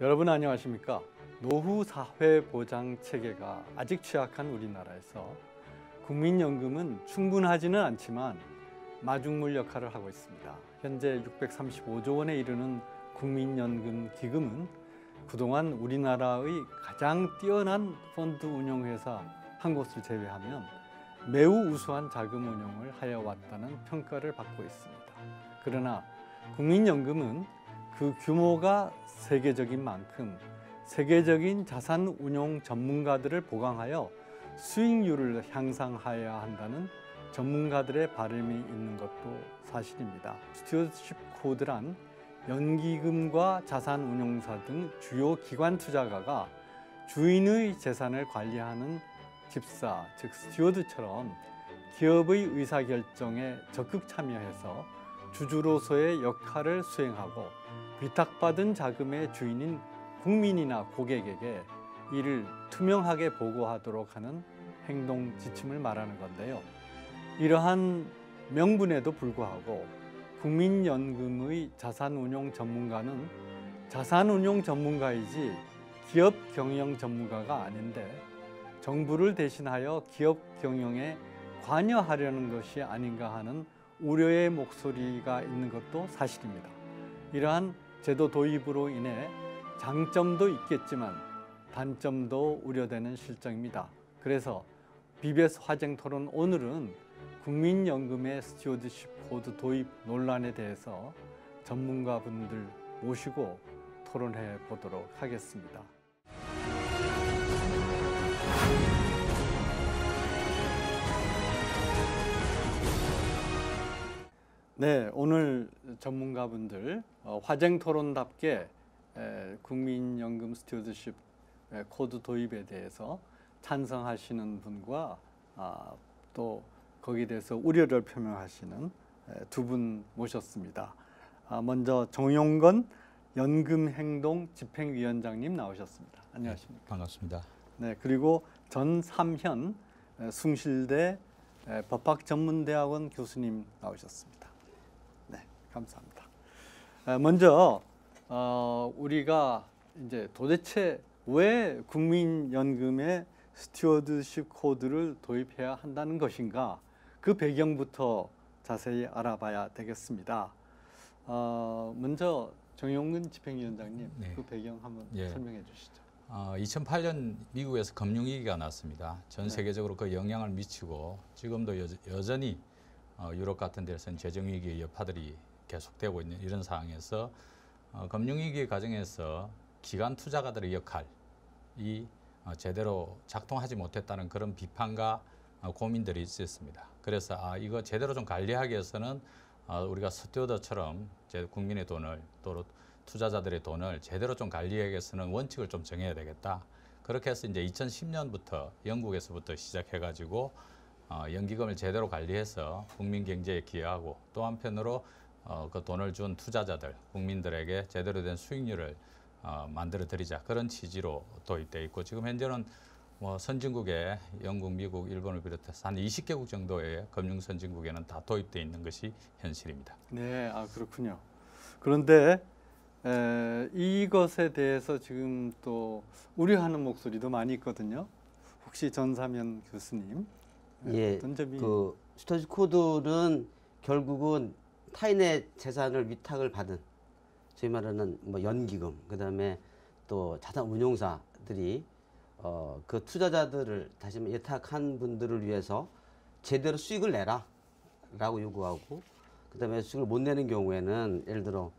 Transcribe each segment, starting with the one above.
여러분 안녕하십니까? 노후 사회 보장 체계가 아직 취약한 우리나라에서 국민연금은 충분하지는 않지만 마중물 역할을 하고 있습니다. 현재 635조 원에 이르는 국민연금 기금은 그동안 우리나라의 가장 뛰어난 펀드 운용회사 한 곳을 제외하면 매우 우수한 자금 운용을 하여 왔다는 평가를 받고 있습니다. 그러나 국민연금은 그 규모가 세계적인 만큼 세계적인 자산 운용 전문가들을 보강하여 수익률을 향상해야 한다는 전문가들의 바람이 있는 것도 사실입니다. 스튜어드십 코드란 연기금과 자산운용사 등 주요 기관 투자가가 주인의 재산을 관리하는 집사, 즉 스튜어드처럼 기업의 의사결정에 적극 참여해서 주주로서의 역할을 수행하고 위탁받은 자금의 주인인 국민이나 고객에게 이를 투명하게 보고하도록 하는 행동 지침을 말하는 건데요. 이러한 명분에도 불구하고 국민연금의 자산운용 전문가는 자산운용 전문가이지 기업 경영 전문가가 아닌데 정부를 대신하여 기업 경영에 관여하려는 것이 아닌가 하는 우려의 목소리가 있는 것도 사실입니다. 이러한 제도 도입으로 인해 장점도 있겠지만 단점도 우려되는 실정입니다. 그래서 BBS 화쟁 토론 오늘은 국민연금의 스튜어드십 코드 도입 논란에 대해서 전문가분들 모시고 토론해 보도록 하겠습니다. 네, 오늘 전문가분들 화쟁 토론답게 국민연금 스튜어드십 코드 도입에 대해서 찬성하시는 분과 또 거기에 대해서 우려를 표명하시는 두 분 모셨습니다. 먼저 정용건 연금행동 집행위원장님 나오셨습니다. 안녕하십니까? 네, 반갑습니다. 네, 그리고 전삼현 숭실대 법학전문대학원 교수님 나오셨습니다. 네, 감사합니다. 먼저 우리가 이제 도대체 왜 국민연금에 스튜어드십 코드를 도입해야 한다는 것인가, 그 배경부터 자세히 알아봐야 되겠습니다. 먼저 정용근 집행위원장님, 네. 그 배경 한번 설명해 주시죠. 2008년 미국에서 금융위기가 났습니다. 전 세계적으로 그 영향을 미치고 지금도 여전히 유럽 같은 데서는 재정위기의 여파들이 계속되고 있는 이런 상황에서 금융위기 과정에서 기관 투자가들의 역할이 제대로 작동하지 못했다는 그런 비판과 고민들이 있었습니다. 그래서 이거 제대로 좀 관리하기 위해서는 우리가 스튜어드처럼 국민의 돈을 또 투자자들의 돈을 제대로 좀 관리하기 위해서는 원칙을 좀 정해야 되겠다. 그렇게 해서 이제 2010년부터 영국에서부터 시작해가지고 연기금을 제대로 관리해서 국민 경제에 기여하고 또 한편으로 그 돈을 준 투자자들, 국민들에게 제대로 된 수익률을 만들어 드리자, 그런 취지로 도입되어 있고, 지금 현재는 뭐 선진국에 영국, 미국, 일본을 비롯해서 한 20개국 정도의 금융 선진국에는 다 도입되어 있는 것이 현실입니다. 네, 그렇군요. 그런데 이것에 대해서 지금 또 우려하는 목소리도 많이 있거든요. 혹시 전삼현 교수님, 어떤 점이? 그 스튜어드십 코드는 결국은 타인의 재산을 위탁을 받은, 소위 말하는 뭐 연기금, 그다음에 또 자산 운용사들이 그 투자자들을 다시 말해 예탁한 분들을 위해서 제대로 수익을 내라라고 요구하고, 그다음에 수익을 못 내는 경우에는 예를 들어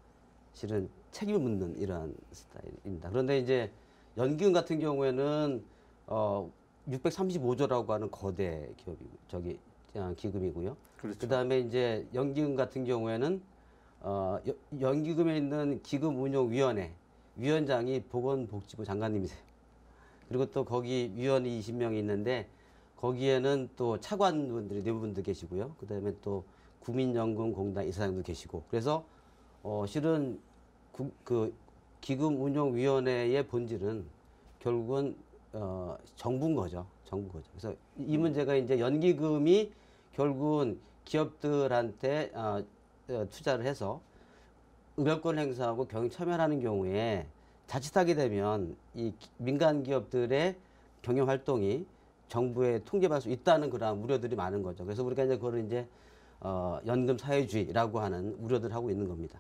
실은 책임을 묻는 이러한 스타일입니다. 그런데 이제 연기금 같은 경우에는 635조라고 하는 거대 기업이 기금이고요. 그렇죠. 그다음에 이제 연기금 같은 경우에는 연기금에 있는 기금운용위원회 위원장이 보건복지부 장관님이세요. 그리고 또 거기 위원이 20명이 있는데 거기에는 또 차관분들이 내부분도 계시고요. 그다음에 또 국민연금공단 이사장도 계시고, 그래서 실은 그 기금운용위원회의 본질은 결국은 정부인 거죠. 그래서 이 문제가 이제 연기금이 결국은 기업들한테 투자를 해서 의결권 행사하고 경영 참여하는 경우에 자칫하게 되면 이 민간 기업들의 경영 활동이 정부에 통제받을 수 있다는 그런 우려들이 많은 거죠. 그래서 우리가 이제 그걸 이제 연금 사회주의라고 하는 우려들 하고 있는 겁니다.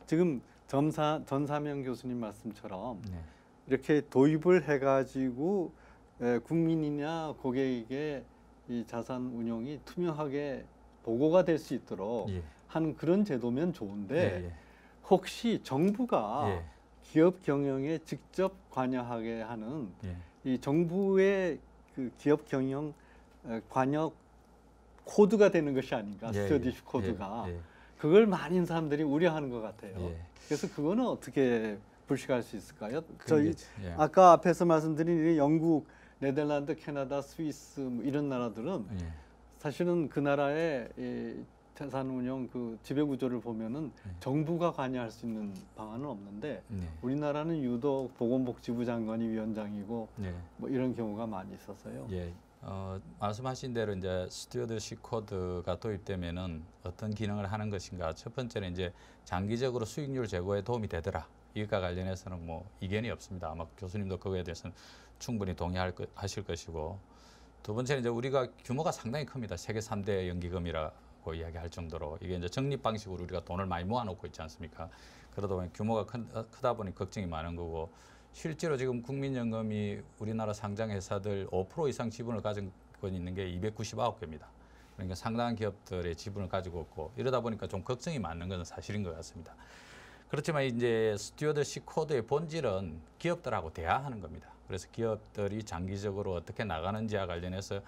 지금 전사명 교수님 말씀처럼 네. 이렇게 도입을 해가지고 국민이나 고객에게 이 자산 운용이 투명하게 보고가 될 수 있도록 예. 하는 그런 제도면 좋은데 예. 혹시 정부가 예. 기업 경영에 직접 관여하게 하는 예. 이 정부의 그 기업 경영 관여 코드가 되는 것이 아닌가, 예. 스튜어디십 코드가 예. 그걸 많은 사람들이 우려하는 것 같아요. 예. 그래서 그거는 어떻게 불식할 수 있을까요? 그게, 저희 예. 아까 앞에서 말씀드린 이 영국, 네덜란드, 캐나다, 스위스 뭐 이런 나라들은 예. 사실은 그 나라의 이 자산운용 그 지배구조를 보면은 네. 정부가 관여할 수 있는 방안은 없는데 네. 우리나라는 유독 보건복지부 장관이 위원장이고 네. 뭐 이런 경우가 많이 있어서요. 예. 말씀하신 대로 이제 스튜어드십 코드가 도입되면은 어떤 기능을 하는 것인가. 첫 번째는 이제 장기적으로 수익률 제고에 도움이 되더라. 이것과 관련해서는 뭐 이견이 없습니다. 아마 교수님도 그거에 대해서는 충분히 동의하실 것이고. 두 번째는 이제 우리가 규모가 상당히 큽니다. 세계 3대 연기금이라고 이야기할 정도로 이게 이제 적립 방식으로 우리가 돈을 많이 모아놓고 있지 않습니까? 그러다 보니 규모가 크다 보니 걱정이 많은 거고 실제로 지금 국민연금이 우리나라 상장 회사들 5% 이상 지분을 가지고 있는 게 299개입니다. 그러니까 상당한 기업들의 지분을 가지고 있고 이러다 보니까 좀 걱정이 많은 것은 사실인 것 같습니다. 그렇지만 이제 스튜어드십 코드의 본질은 기업들하고 대화하는 겁니다. 그래서 기업들이 장기적으로 어떻게 나가는지와 관련해서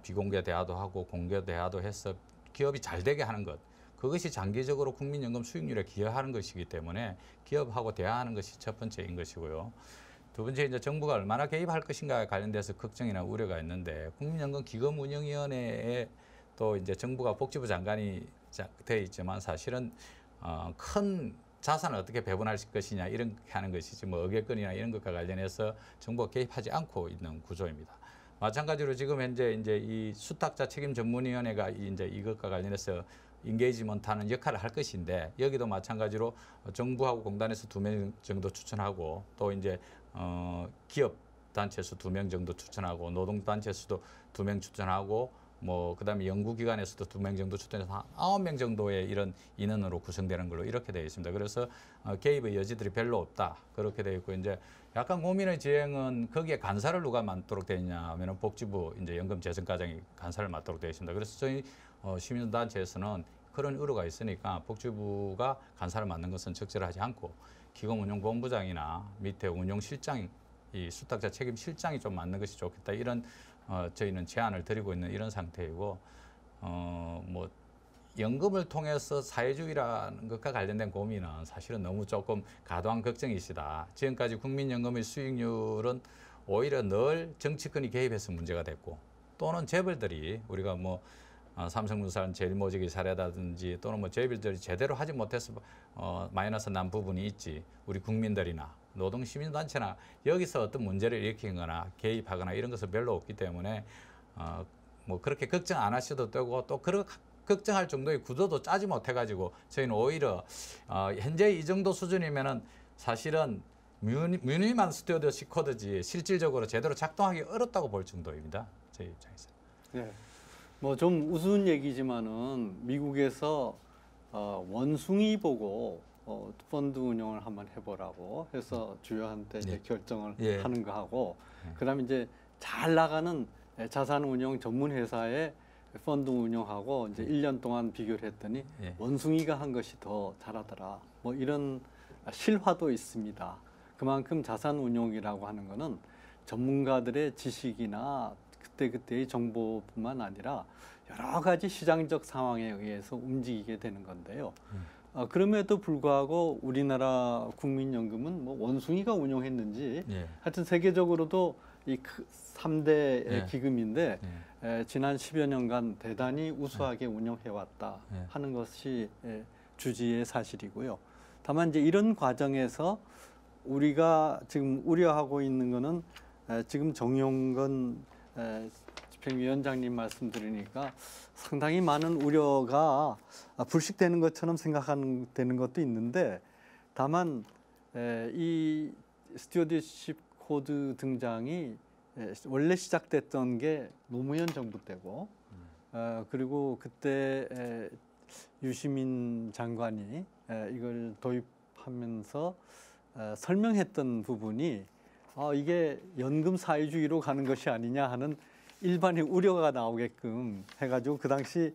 비공개 대화도 하고 공개 대화도 해서 기업이 잘 되게 하는 것. 그것이 장기적으로 국민연금 수익률에 기여하는 것이기 때문에 기업하고 대화하는 것이 첫 번째인 것이고요. 두 번째 이제 정부가 얼마나 개입할 것인가에 관련돼서 걱정이나 우려가 있는데 국민연금 기금운용위원회에 또 이제 정부가 복지부 장관이 되어 있지만 사실은 큰 자산을 어떻게 배분할 것이냐 이런 하는 것이지 뭐 의결권이나 이런 것과 관련해서 정부가 개입하지 않고 있는 구조입니다. 마찬가지로 지금 현재 이제 이 수탁자 책임 전문위원회가 이제 이것과 관련해서 인게이지먼트하는 역할을 할 것인데 여기도 마찬가지로 정부하고 공단에서 2명 정도 추천하고 또 이제 기업 단체에서 2명 정도 추천하고 노동 단체에서도 2명 추천하고 뭐 그다음에 연구기관에서도 2명 정도 추천해서 9명 정도의 이런 인원으로 구성되는 걸로 이렇게 되어 있습니다. 그래서 개입의 여지들이 별로 없다 그렇게 되어 있고 이제 약간 고민의 지행은 거기에 간사를 누가 맡도록 되어 있냐 하면은 복지부 이제 연금재정과장이 간사를 맡도록 되어 있습니다. 그래서 저희 시민단체에서는 그런 의료가 있으니까 복지부가 간사를 맡는 것은 적절하지 않고 기금운용본부장이나 밑에 운용실장 이 수탁자 책임 실장이 좀 맡는 것이 좋겠다 이런 저희는 제안을 드리고 있는 이런 상태이고 뭐 연금을 통해서 사회주의라는 것과 관련된 고민은 사실은 너무 조금 과도한 걱정이시다. 지금까지 국민연금의 수익률은 오히려 늘 정치권이 개입해서 문제가 됐고 또는 재벌들이 우리가 뭐 삼성물산 제일모직의 사례라든지 또는 뭐 재벌들이 제대로 하지 못해서 마이너스 난 부분이 있지 우리 국민들이나 노동시민단체나 여기서 어떤 문제를 일으키거나 개입하거나 이런 것은 별로 없기 때문에 뭐 그렇게 걱정 안 하셔도 되고 또 걱정할 정도의 구조도 짜지 못해가지고 저희는 오히려 현재 이 정도 수준이면은 사실은 무늬만 스튜어드십 코드지 실질적으로 제대로 작동하기 어렵다고 볼 정도입니다. 저희 입장에서. 네. 뭐 좀 우스운 얘기지만은 미국에서 원숭이 보고 펀드 운영을 한번 해보라고 해서 주요한테 이제 결정을 하는 거하고 그다음에 이제 잘 나가는 자산운용 전문 회사에 펀드 운영하고 이제 1년 동안 비교를 했더니 원숭이가 한 것이 더 잘하더라. 뭐 이런 실화도 있습니다. 그만큼 자산운용이라고 하는 거는 전문가들의 지식이나 그때그때의 정보뿐만 아니라 여러 가지 시장적 상황에 의해서 움직이게 되는 건데요. 그럼에도 불구하고 우리나라 국민연금은 뭐 원숭이가 운용했는지 하여튼 세계적으로도 이 3대 기금인데 지난 10여 년간 대단히 우수하게 운영해왔다 하는 것이 주지의 사실이고요. 다만 이제 이런 과정에서 우리가 지금 우려하고 있는 거는 지금 정용건 집행위원장님 말씀 들으니까 상당히 많은 우려가 불식되는 것처럼 생각하는 것도 있는데 다만 이 스튜어디십 코드 등장이 원래 시작됐던 게 노무현 정부 때고 그리고 그때 유시민 장관이 이걸 도입하면서 설명했던 부분이 이게 연금 사회주의로 가는 것이 아니냐 하는 일반의 우려가 나오게끔 해가지고 그 당시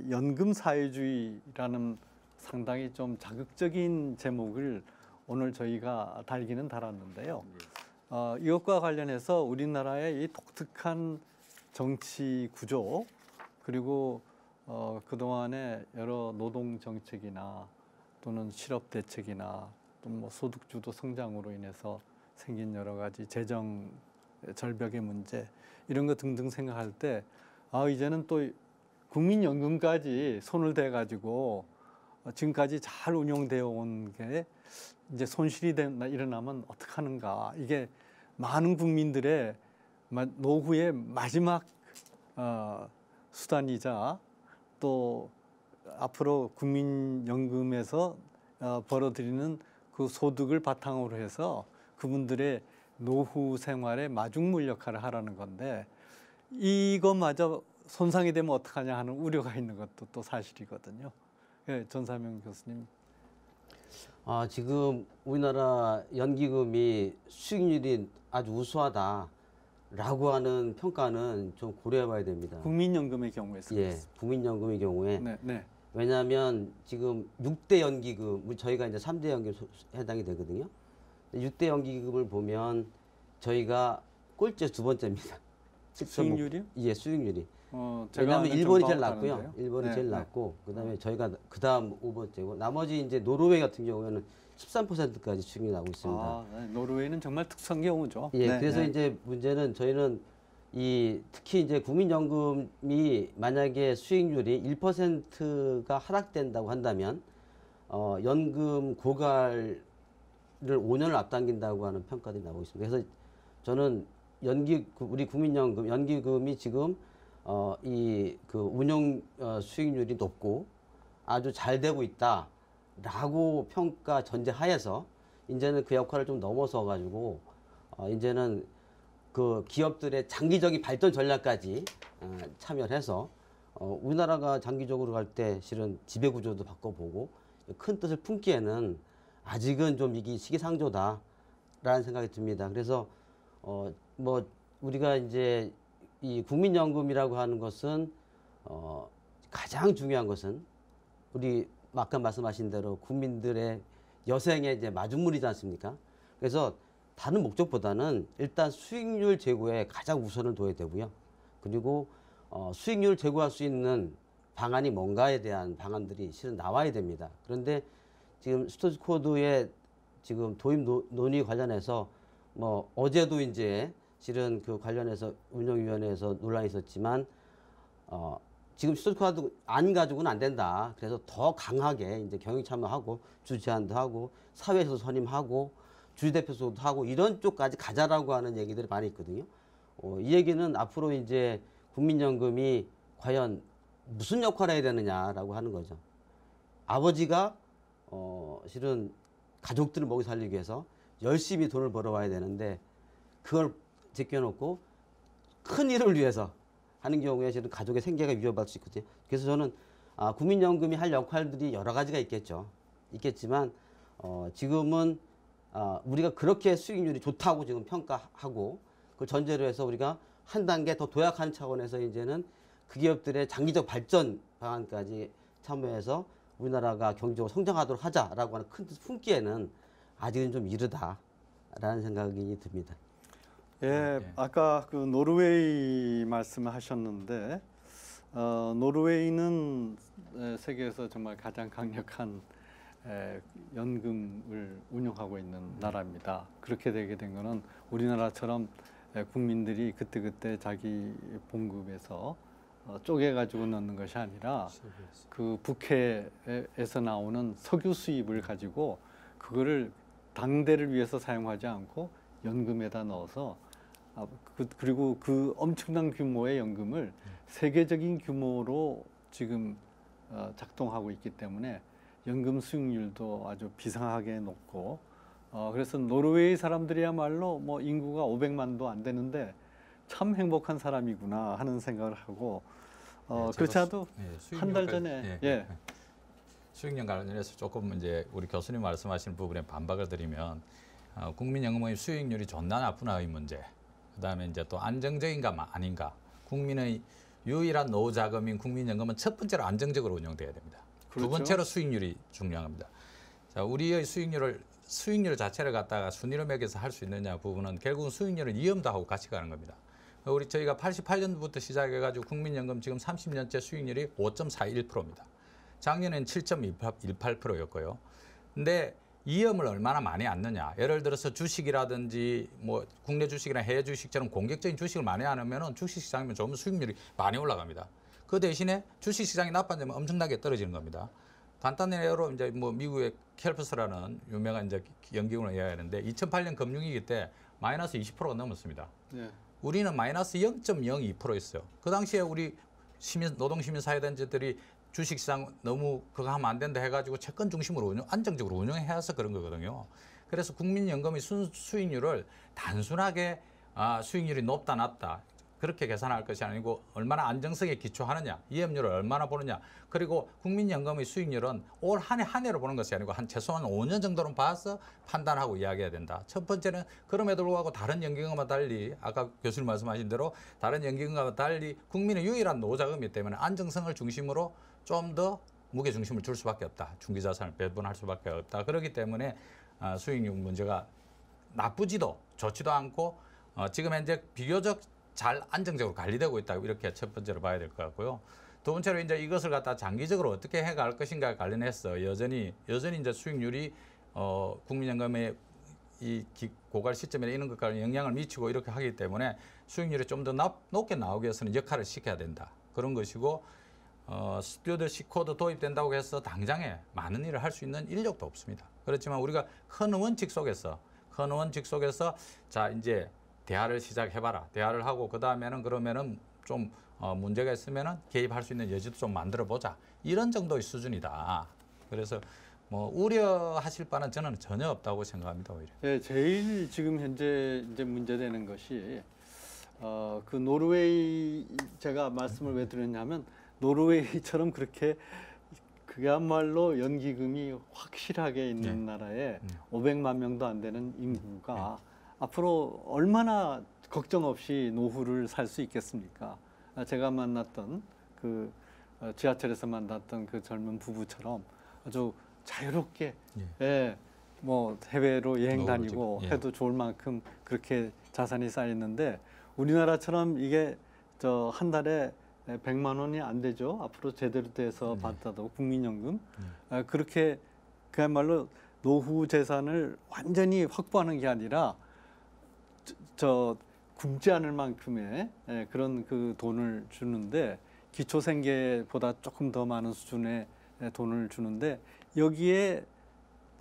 연금 사회주의라는 상당히 좀 자극적인 제목을 오늘 저희가 달기는 달았는데요. 이것과 관련해서 우리나라의 이 독특한 정치 구조 그리고 그동안의 여러 노동 정책이나 또는 실업 대책이나 또 뭐 소득주도 성장으로 인해서 생긴 여러 가지 재정 절벽의 문제 이런 거 등등 생각할 때 이제는 또 국민연금까지 손을 대 가지고 지금까지 잘 운용되어 온 게 이제 손실이 일어나면 어떡하는가. 이게 많은 국민들의 노후의 마지막 수단이자 또 앞으로 국민연금에서 벌어들이는 그 소득을 바탕으로 해서 그분들의 노후 생활의 마중물 역할을 하라는 건데 이것마저 손상이 되면 어떡하냐 하는 우려가 있는 것도 또 사실이거든요. 전사명 교수님. 지금 우리나라 연기금이 수익률이 아주 우수하다라고 하는 평가는 좀 고려해봐야 됩니다. 국민연금의 경우에서. 예, 국민연금의 경우에. 네. 왜냐하면 지금 6대 연기금, 저희가 이제 3대 연기금 해당이 되거든요. 6대 연기금을 보면 저희가 꼴찌 두 번째입니다. 수익률이요? 예, 수익률이. 제가 왜냐하면 일본이 제일 낮고요. 낮고요. 일본이 제일 낮고 그다음에 저희가 그다음 5번째고 나머지 이제 노르웨이 같은 경우에는 13%까지 수익률이 나오고 있습니다. 노르웨이는 정말 특수한 경우죠. 예, 그래서 이제 문제는 저희는 특히 이제 국민연금이 만약에 수익률이 1%가 하락된다고 한다면 연금 고갈을 5년을 앞당긴다고 하는 평가들이 나오고 있습니다. 그래서 저는 우리 국민연금 연기금이 지금 그 운용 수익률이 높고 아주 잘 되고 있다라고 평가 전제하에서 이제는 그 역할을 좀 넘어서 가지고 이제는 그 기업들의 장기적인 발전 전략까지 참여를 해서 우리나라가 장기적으로 갈 때 실은 지배 구조도 바꿔보고 큰 뜻을 품기에는 아직은 좀 이게 시기상조다라는 생각이 듭니다. 그래서 뭐 우리가 이제 이 국민연금이라고 하는 것은 가장 중요한 것은 우리 아까 말씀하신 대로 국민들의 여생의 이제 마중물이지 않습니까? 그래서 다른 목적보다는 일단 수익률 제고에 가장 우선을 둬야 되고요. 그리고 수익률을 제고할 수 있는 방안이 뭔가에 대한 방안들이 실은 나와야 됩니다. 그런데 지금 스튜어디십 코드의 지금 도입 논의 관련해서 뭐 어제도 이제 실은 그 관련해서 운영위원회에서 논란이 있었지만 지금 스튜어디십 코드 안 가지고는 안 된다. 그래서 더 강하게 이제 경영 참여하고 주 제안도 하고 사회에서 선임하고 주주대표소도 하고 이런 쪽까지 가자라고 하는 얘기들이 많이 있거든요. 이 얘기는 앞으로 이제 국민연금이 과연 무슨 역할을 해야 되느냐라고 하는 거죠. 아버지가 실은 가족들을 먹이 살리기 위해서 열심히 돈을 벌어와야 되는데 그걸 제껴놓고 큰 일을 위해서 하는 경우에 실은 가족의 생계가 위협할 수 있거든요. 그래서 저는 국민연금이 할 역할들이 여러 가지가 있겠지만 지금은 우리가 그렇게 수익률이 좋다고 지금 평가하고 그걸 전제로 해서 우리가 한 단계 더 도약하는 차원에서 이제는 그 기업들의 장기적 발전 방안까지 참여해서 우리나라가 경제적으로 성장하도록 하자라고 하는 큰 뜻 품기에는 아직은 좀 이르다라는 생각이 듭니다. 예, 아까 그 노르웨이 말씀을 하셨는데 노르웨이는 세계에서 정말 가장 강력한 연금을 운영하고 있는 나라입니다. 그렇게 되게 된 거는 우리나라처럼 국민들이 그때그때 자기 봉급에서 쪼개가지고 넣는 것이 아니라 그 북해에서 나오는 석유 수입을 가지고 그거를 당대를 위해서 사용하지 않고 연금에다 넣어서 그리고 그 엄청난 규모의 연금을 세계적인 규모로 지금 작동하고 있기 때문에 연금 수익률도 아주 비상하게 높고 그래서 노르웨이 사람들이야말로 뭐 인구가 500만도 안 되는데 참 행복한 사람이구나 하는 생각을 하고 그렇지 않아도 한 달 전에 수익률 관련해서 조금 이제 우리 교수님 말씀하신 부분에 반박을 드리면 국민연금의 수익률이 좋나 나쁘나의 문제, 그다음에 이제 또 안정적인가 아닌가, 국민의 유일한 노후 자금인 국민연금은 첫 번째로 안정적으로 운영돼야 됩니다. 그렇죠. 두 번째로 수익률이 중요합니다. 자, 우리의 수익률 자체를 갖다가 순위로 매겨서 할 수 있느냐 부분은 결국은 수익률을 이음도 하고 같이 가는 겁니다. 저희가 88년부터 시작해가지고 국민연금 지금 30년째 수익률이 5.41%입니다. 작년엔 7.18%였고요. 근데 이음을 얼마나 많이 안느냐. 예를 들어서 주식이라든지 뭐 국내 주식이나 해외 주식처럼 공격적인 주식을 많이 안 하면은 주식시장이면 조금 수익률이 많이 올라갑니다. 그 대신에 주식시장이 나빠지면 엄청나게 떨어지는 겁니다. 간단한 예로 이제 뭐 미국의 켈프스라는 유명한 이제 연기금을 이야기하는데 2008년 금융위기 때 마이너스 20%가 넘었습니다. 네. 우리는 마이너스 0.02%였어요. 그 당시에 우리 노동시민사회단체들이 주식시장 너무 그거 하면 안 된다 해가지고 채권 중심으로 안정적으로 운영해서 그런 거거든요. 그래서 국민연금의 수익률을 단순하게 수익률이 높다 낮다 그렇게 계산할 것이 아니고 얼마나 안정성에 기초하느냐, 이해율을 얼마나 보느냐, 그리고 국민연금의 수익률은 올 한 해 한 해로 보는 것이 아니고 최소한 5년 정도는 봐서 판단하고 이야기해야 된다. 첫 번째는 그럼에도 불구하고 다른 연기금과 달리 아까 교수님 말씀하신 대로 다른 연기금과 달리 국민의 유일한 노후자금이기 때문에 안정성을 중심으로 좀 더 무게 중심을 줄 수밖에 없다. 중기자산을 배분할 수밖에 없다. 그렇기 때문에 수익률 문제가 나쁘지도 좋지도 않고 지금 현재 비교적 잘 안정적으로 관리되고 있다. 이렇게 첫 번째로 봐야 될 것 같고요. 두 번째로 이제 이것을 갖다 장기적으로 어떻게 해갈 것인가에 관련해서 여전히 이제 수익률이 국민연금의 이 고갈 시점에 이런 것까지 영향을 미치고 이렇게 하기 때문에 수익률이 좀 더 높게 나오기 위해서는 역할을 시켜야 된다. 그런 것이고 스튜어드십 코드 도입된다고 해서 당장에 많은 일을 할 수 있는 인력도 없습니다. 그렇지만 우리가 큰 원칙 속에서 자 이제 대화를 시작해봐라. 대화를 하고 그 다음에는 그러면은 좀 문제가 있으면은 개입할 수 있는 여지도 좀 만들어보자. 이런 정도의 수준이다. 그래서 뭐 우려하실 바는 저는 전혀 없다고 생각합니다. 오히려. 네, 제일 지금 현재 이제 문제되는 것이 그 노르웨이 제가 말씀을 왜 드렸냐면 노르웨이처럼 그렇게 그야말로 연기금이 확실하게 있는 나라에 500만 명도 안 되는 인구가 앞으로 얼마나 걱정 없이 노후를 살 수 있겠습니까? 제가 만났던 그 지하철에서 만났던 그 젊은 부부처럼 아주 자유롭게 뭐 해외로 여행 다니고 해도 좋을 만큼 그렇게 자산이 쌓였는데 우리나라처럼 이게 한 달에 100만 원이 안 되죠. 앞으로 제대로 돼서 받아도 국민연금 그렇게 그야말로 노후 재산을 완전히 확보하는 게 아니라 굶지 않을 만큼의 그런 그 돈을 주는데 기초생계보다 조금 더 많은 수준의 돈을 주는데 여기에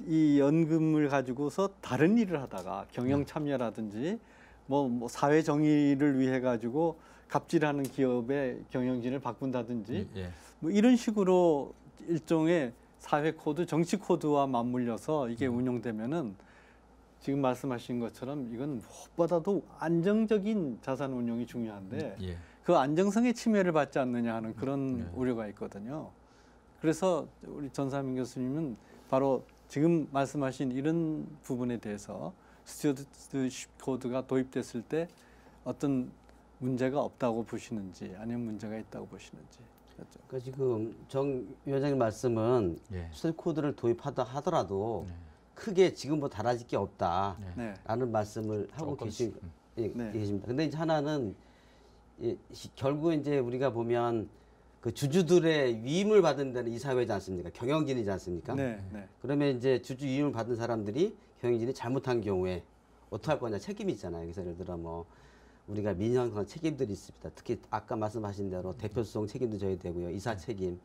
이 연금을 가지고서 다른 일을 하다가 경영 참여라든지 뭐 사회 정의를 위해 가지고 갑질하는 기업의 경영진을 바꾼다든지 뭐 이런 식으로 일종의 사회 코드, 정치 코드와 맞물려서 이게 운영되면은 지금 말씀하신 것처럼 이건 무엇보다도 안정적인 자산 운용이 중요한데 그 안정성의 침해를 받지 않느냐 하는 그런 우려가 있거든요. 그래서 우리 전사민 교수님은 바로 지금 말씀하신 이런 부분에 대해서 스튜어드십 코드가 도입됐을 때 어떤 문제가 없다고 보시는지 아니면 문제가 있다고 보시는지. 그러니까 지금 정 위원장님 말씀은 스튜어드십 코드를 도입하다 하더라도 크게 지금보다 달라질 게 없다라는 말씀을 하고 계십니다. 근데 이제 하나는 결국 이제 우리가 보면 그 주주들의 위임을 받은 데는 이사회지 않습니까? 경영진이지 않습니까? 그러면 이제 주주 위임을 받은 사람들이 경영진이 잘못한 경우에 어떻게 할 거냐 책임이 있잖아요. 그래서 예를 들어 뭐 우리가 민영상 책임들이 있습니다. 특히 아까 말씀하신 대로 대표 수송 책임도 져야 되고요. 이사 책임,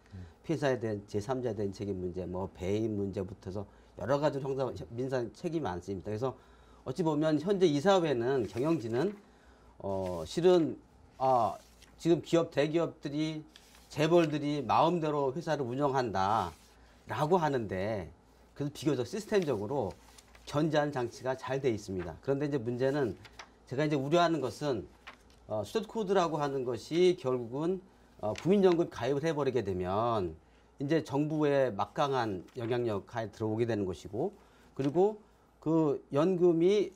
회사에 대한 제3자에 대한 책임 문제, 뭐 배임 문제부터서 여러 가지 형사 민사 책임이 많습니다. 그래서 어찌 보면 현재 이사회는 경영진은 실은 지금 대기업들이 재벌들이 마음대로 회사를 운영한다라고 하는데 그래도 비교적 시스템적으로 견제하는 장치가 잘 돼 있습니다. 그런데 이제 문제는 제가 이제 우려하는 것은 스튜어드 코드라고 하는 것이 결국은 국민연금 가입을 해버리게 되면 이제 정부의 막강한 영향력 하에 들어오게 되는 것이고, 그리고 그 연금이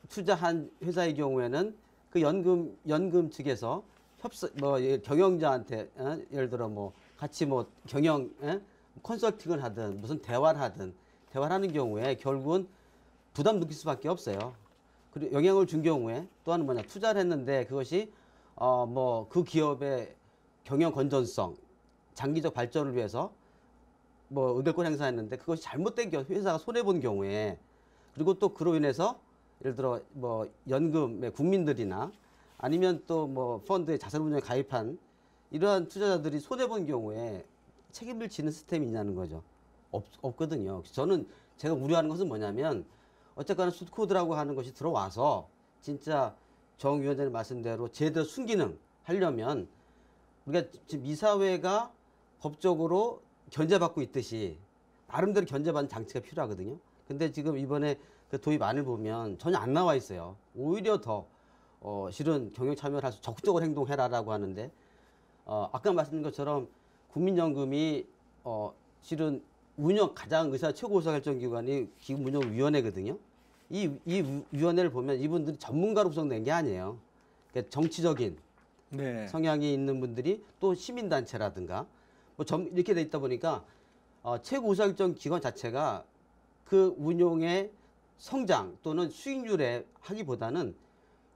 투자한 회사의 경우에는 그 연금 측에서 경영자한테 예를 들어 뭐 같이 뭐 경영 컨설팅을 하든 무슨 대화를 하는 경우에 결국은 부담 느낄 수밖에 없어요. 그리고 영향을 준 경우에 또 하나는 뭐냐, 투자를 했는데 그것이 뭐 그 기업의 경영 건전성, 장기적 발전을 위해서 뭐 의결권 행사했는데 그것이 잘못된 회사가 손해 본 경우에, 그리고 또 그로 인해서 예를 들어 뭐 연금의 국민들이나 아니면 또 뭐 펀드에 자산운용에 가입한 이러한 투자자들이 손해 본 경우에 책임을 지는 시스템이 있냐는 거죠. 없거든요. 저는 제가 우려하는 것은 뭐냐면, 어쨌거나 스튜어드 코드라고 하는 것이 들어와서 진짜 정 위원장님 말씀대로 제대로 순기능 하려면 우리가 지금 이사회가 법적으로 견제받고 있듯이 나름대로 견제받는 장치가 필요하거든요. 근데 지금 이번에 그 도입안을 보면 전혀 안 나와 있어요. 오히려 더 실은 경영 참여를 할 수 적극적으로 행동해라라고 하는데, 아까 말씀드린 것처럼 국민연금이 실은 가장 최고 의사결정기관이 기금운용위원회거든요. 이 위원회를 보면 이분들이 전문가로 구성된 게 아니에요. 그러니까 정치적인 네. 성향이 있는 분들이 또 시민단체라든가 뭐 이렇게 돼 있다 보니까 최고 의사결정기관 자체가 그 운용의 성장 또는 수익률에 하기보다는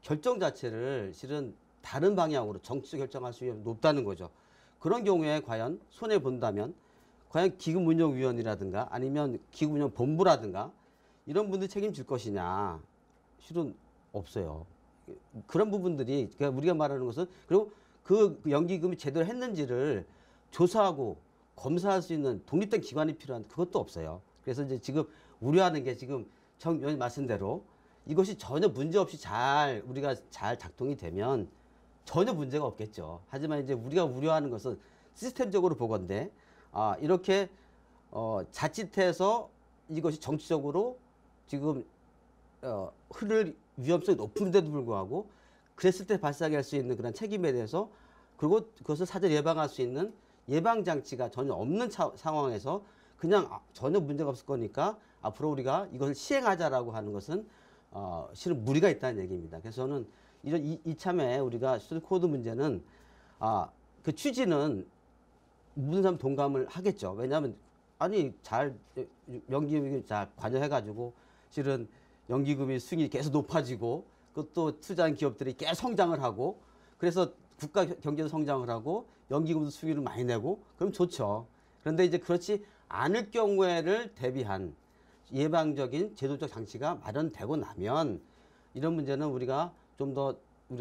결정 자체를 실은 다른 방향으로 정치적 결정할 수 있는 높다는 거죠. 그런 경우에 과연 손해 본다면 과연 기금운용위원이라든가 아니면 기금운용본부라든가 이런 분들이 책임질 것이냐, 실은 없어요. 그런 부분들이, 그러니까 우리가 말하는 것은, 그리고 그 연기금이 제대로 했는지를 조사하고 검사할 수 있는 독립된 기관이 필요한데 그것도 없어요. 그래서 이제 지금 우려하는 게, 지금 정 위원님 말씀대로 이것이 전혀 문제 없이 우리가 잘 작동이 되면 전혀 문제가 없겠죠. 하지만 이제 우리가 우려하는 것은 시스템적으로 보건데, 이렇게 자칫해서 이것이 정치적으로 지금 흐를 위험성이 높은데도 불구하고 그랬을 때 발생하게 할 수 있는 그런 책임에 대해서, 그리고 그것을 사전 예방할 수 있는 예방 장치가 전혀 없는 상황에서 그냥 전혀 문제가 없을 거니까 앞으로 우리가 이것을 시행하자라고 하는 것은 실은 무리가 있다는 얘기입니다. 그래서 저는 이참에 우리가 스튜어드 코드 문제는 그 취지는 모든 사람 동감을 하겠죠. 왜냐하면 연기금이 잘 관여해가지고 실은 연기금이 수익이 계속 높아지고, 그것도 투자한 기업들이 계속 성장을 하고, 그래서 국가 경제도 성장을 하고 연기금도 수익을 많이 내고 그럼 좋죠. 그런데 이제 그렇지 않을 경우에를 대비한 예방적인 제도적 장치가 마련되고 나면 이런 문제는 우리가 좀 더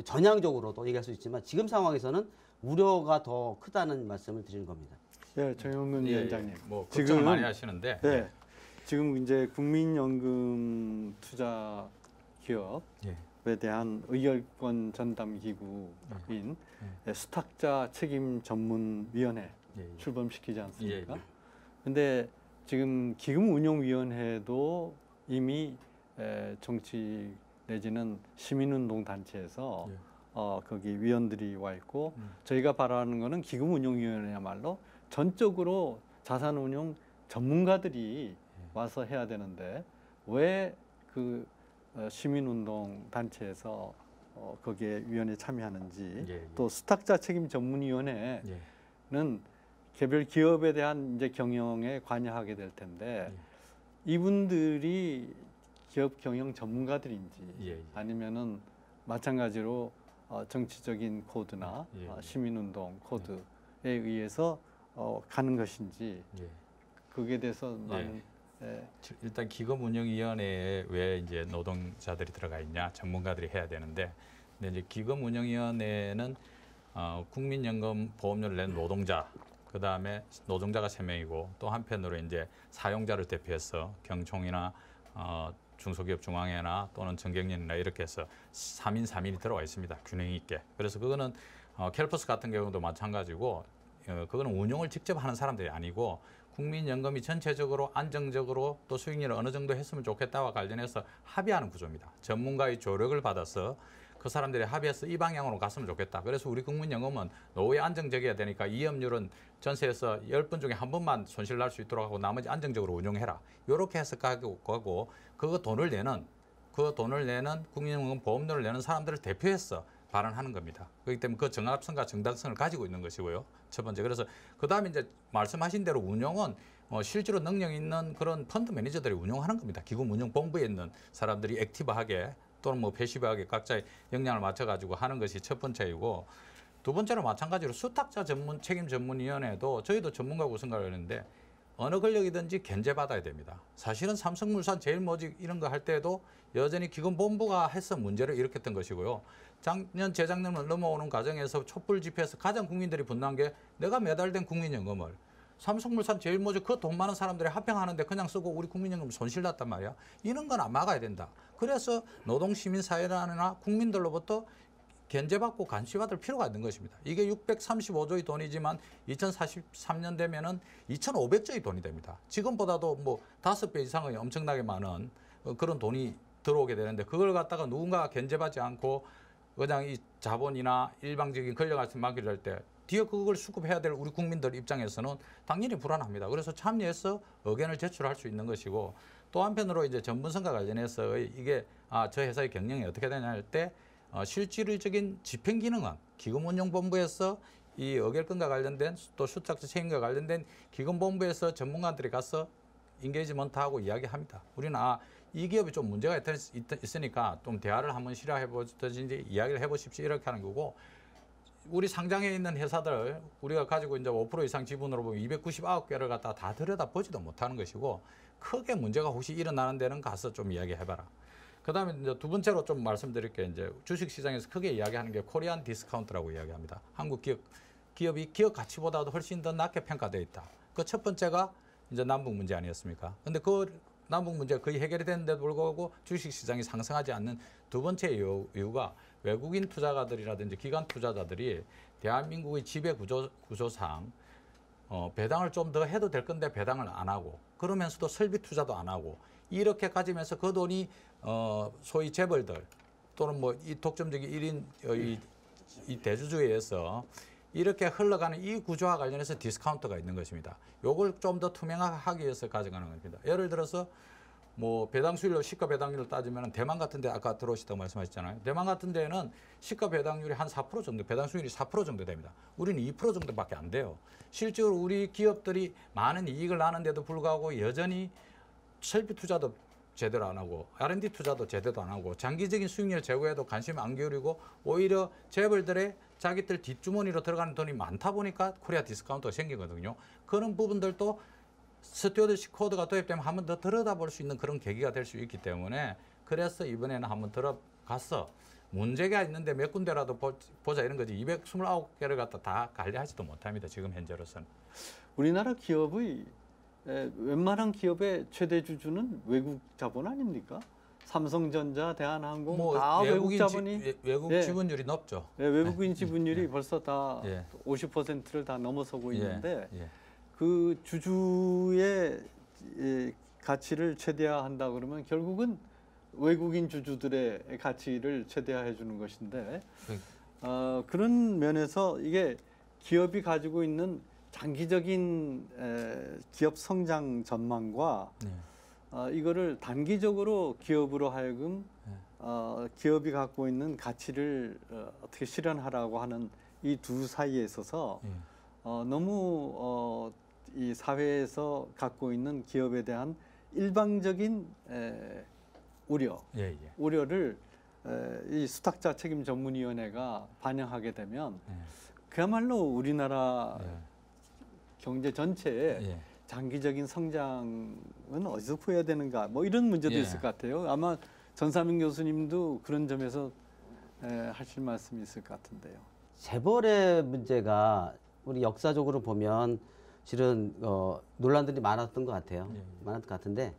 전향적으로도 얘기할 수 있지만 지금 상황에서는 우려가 더 크다는 말씀을 드리는 겁니다. 네, 정영근 위원장님. 뭐 걱정 많이 하시는데. 네, 지금 이제 국민연금 투자 기업에 대한 의결권 전담 기구인 수탁자 책임 전문위원회 출범시키지 않습니까? 근데 지금 기금운용위원회도 이미 정치 내지는 시민운동 단체에서 거기 위원들이 와 있고, 저희가 바라는 거는 기금운용위원회야말로 전적으로 자산운용 전문가들이 와서 해야 되는데 왜 그 시민운동 단체에서 거기에 위원회에 참여하는지, 또 수탁자 책임 전문위원회는 개별 기업에 대한 이제 경영에 관여하게 될 텐데 이분들이 기업 경영 전문가들인지 아니면은 마찬가지로 정치적인 코드나 시민운동 코드에 의해서 가는 것인지, 그게 대해서 많은 일단 기금운용위원회에 왜 이제 노동자들이 들어가 있냐, 전문가들이 해야 되는데, 근데 이제 기금운용위원회는 국민연금 보험료를 낸 노동자, 그 다음에 노동자가 3명이고 또 한편으로 이제 사용자를 대표해서 경총이나 중소기업 중앙회나 또는 정경련이나 이렇게 해서 3인 3인이 들어와 있습니다. 균형 있게. 그래서 그거는 캘퍼스 같은 경우도 마찬가지고 그거는 운용을 직접 하는 사람들이 아니고 국민연금이 전체적으로 안정적으로 또 수익률을 어느 정도 했으면 좋겠다와 관련해서 합의하는 구조입니다. 전문가의 조력을 받아서 그 사람들이 합의해서 이 방향으로 갔으면 좋겠다. 그래서 우리 국민연금은 노후에 안정적이어야 되니까 이업률은 전세에서 10분 중에 한 번만 손실 날 수 있도록 하고 나머지 안정적으로 운용해라. 이렇게 해서 가고 그 돈을 내는 국민연금 보험료를 내는 사람들을 대표해서 발언하는 겁니다. 그렇기 때문에 그 정합성과 정당성을 가지고 있는 것이고요. 첫 번째. 그래서 그다음에 이제 말씀하신 대로 운용은 실제로 능력 있는 그런 펀드 매니저들이 운용하는 겁니다. 기금 운용 본부에 있는 사람들이 액티브하게 또는 뭐 패시브하게 각자의 역량을 맞춰가지고 하는 것이 첫 번째이고, 두 번째로 마찬가지로 수탁자 책임 전문위원회도 저희도 전문가고 생각을 하는데 어느 권력이든지 견제받아야 됩니다. 사실은 삼성물산, 제일모직 이런 거 할 때도 여전히 기금본부가 해서 문제를 일으켰던 것이고요. 작년, 재작년을 넘어오는 과정에서 촛불 집회에서 가장 국민들이 분노한 게 내가 매달된 국민연금을 삼성물산, 제일모직 그 돈 많은 사람들이 합병하는데 그냥 쓰고 우리 국민연금 손실 났단 말이야. 이런 건 안 막아야 된다. 그래서 노동시민사회나 국민들로부터 견제받고 감시받을 필요가 있는 것입니다. 이게 635조의 돈이지만 2043년 되면은 2,500조의 돈이 됩니다. 지금보다도 뭐 5배 이상의 엄청나게 많은 그런 돈이 들어오게 되는데 그걸 갖다가 누군가가 견제받지 않고 그냥 이 자본이나 일방적인 권력한테 맡기를 때 뒤에 그걸 수급해야 될 우리 국민들 입장에서는 당연히 불안합니다. 그래서 참여해서 의견을 제출할 수 있는 것이고, 또 한편으로 이제 전문성과 관련해서 이게 저 회사의 경영이 어떻게 되냐 할 때 실질적인 집행 기능은 기금운용본부에서 이 의결권과 관련된 또 수탁자 책임과 관련된 기금본부에서 전문가들이 가서 인게이지먼트하고 이야기합니다. 우리는 이 기업이 좀 문제가 있으니까 좀 대화를 한번 실험해보든지 이야기를 해보십시오 이렇게 하는 거고, 우리 상장해 있는 회사들 우리가 가지고 이제 5% 이상 지분으로 보면 299개를 갖다 다 들여다보지도 못하는 것이고, 크게 문제가 혹시 일어나는 데는 가서 좀 이야기해봐라. 그다음에 이제 두 번째로 좀 말씀드릴 게 이제 주식시장에서 크게 이야기하는 게 코리안 디스카운트라고 이야기합니다. 한국 기업이 기업 가치보다도 훨씬 더 낮게 평가되어 있다. 그 첫 번째가 이제 남북 문제 아니었습니까? 근데 그 남북 문제가 거의 해결이 됐는데도 불구하고 주식시장이 상승하지 않는 두 번째 이유가 외국인 투자가들이라든지 기관 투자자들이 대한민국의 지배 구조상 배당을 좀 더 해도 될 건데 배당을 안 하고, 그러면서도 설비 투자도 안 하고, 이렇게 가지면서 그 돈이 소위 재벌들 또는 뭐 이 독점적인 1인 이 대주주에서 이렇게 흘러가는 이 구조와 관련해서 디스카운트가 있는 것입니다. 요걸 좀 더 투명하게 위해서 가져가는 겁니다. 예를 들어서 뭐 배당 수율로 시가 배당률을 따지면 대만 같은 데 아까 들어오시다고 말씀하셨잖아요. 대만 같은 데는 시가 배당률이 한 4% 정도, 배당 수율이 4% 정도 됩니다. 우리는 2% 정도밖에 안 돼요. 실제로 우리 기업들이 많은 이익을 나는데도 불구하고 여전히 설비 투자도 제대로 안 하고 R&D 투자도 제대로 안 하고 장기적인 수익률 제고에도 관심 안 기울이고 오히려 재벌들의 자기들 뒷주머니로 들어가는 돈이 많다 보니까 코리아 디스카운트가 생기거든요. 그런 부분들도 스튜어드십 코드가 도입되면 한번 더 들여다볼 수 있는 그런 계기가 될 수 있기 때문에, 그래서 이번에는 한번 들어가서 문제가 있는데 몇 군데라도 보자 이런 거지 229개를 갖다 다 관리하지도 못합니다. 지금 현재로서는. 우리나라 기업의 웬만한 기업의 최대 주주는 외국 자본 아닙니까? 삼성전자, 대한항공 뭐 다 외국 자본이 외국 지분율이 높죠. 외국인 지분율이 벌써 다 예. 50%를 다 넘어서고 있는데 예. 그 주주의 가치를 최대화한다 그러면 결국은 외국인 주주들의 가치를 최대화해 주는 것인데 그런 면에서 이게 기업이 가지고 있는 장기적인 기업 성장 전망과 이거를 단기적으로 기업으로 하여금 기업이 갖고 있는 가치를 어떻게 실현하라고 하는 이 두 사이에 있어서 너무 이 사회에서 갖고 있는 기업에 대한 일방적인 우려를 이 수탁자 책임 전문위원회가 반영하게 되면 그야말로 우리나라 경제 전체에 장기적인 성장은 어디서 구해야 되는가 뭐 이런 문제도 있을 것 같아요. 아마 전사민 교수님도 그런 점에서 하실 말씀이 있을 것 같은데요. 재벌의 문제가 우리 역사적으로 보면 실은 논란들이 많았던 것 같아요. 많았던 것 같은데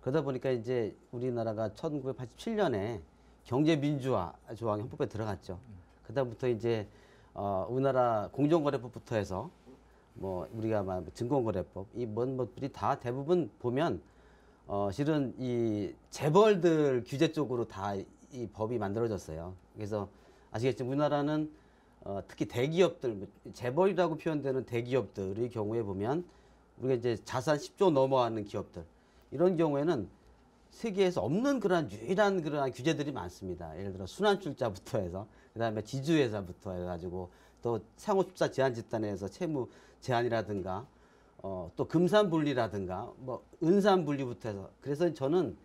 그러다 보니까 이제 우리나라가 1987년에 경제민주화 조항이 헌법에 들어갔죠. 그다음부터 이제 우리나라 공정거래법부터 해서 뭐 우리가 말 증권거래법 이런 것들이 다 대부분 보면 실은 이 재벌들 규제 쪽으로 다 이 법이 만들어졌어요. 그래서 아시겠지만 우리나라는 특히 대기업들, 재벌이라고 표현되는 대기업들의 경우에 보면 우리가 이제 자산 10조 넘어가는 기업들 이런 경우에는 세계에서 없는 그러한 유일한 그러한 규제들이 많습니다. 예를 들어 순환출자부터 해서 그다음에 지주회사부터 해가지고 또 상호출자 제한 집단에서 채무 제한이라든가 또 금산분리라든가 뭐 은산분리부터 해서 그래서 저는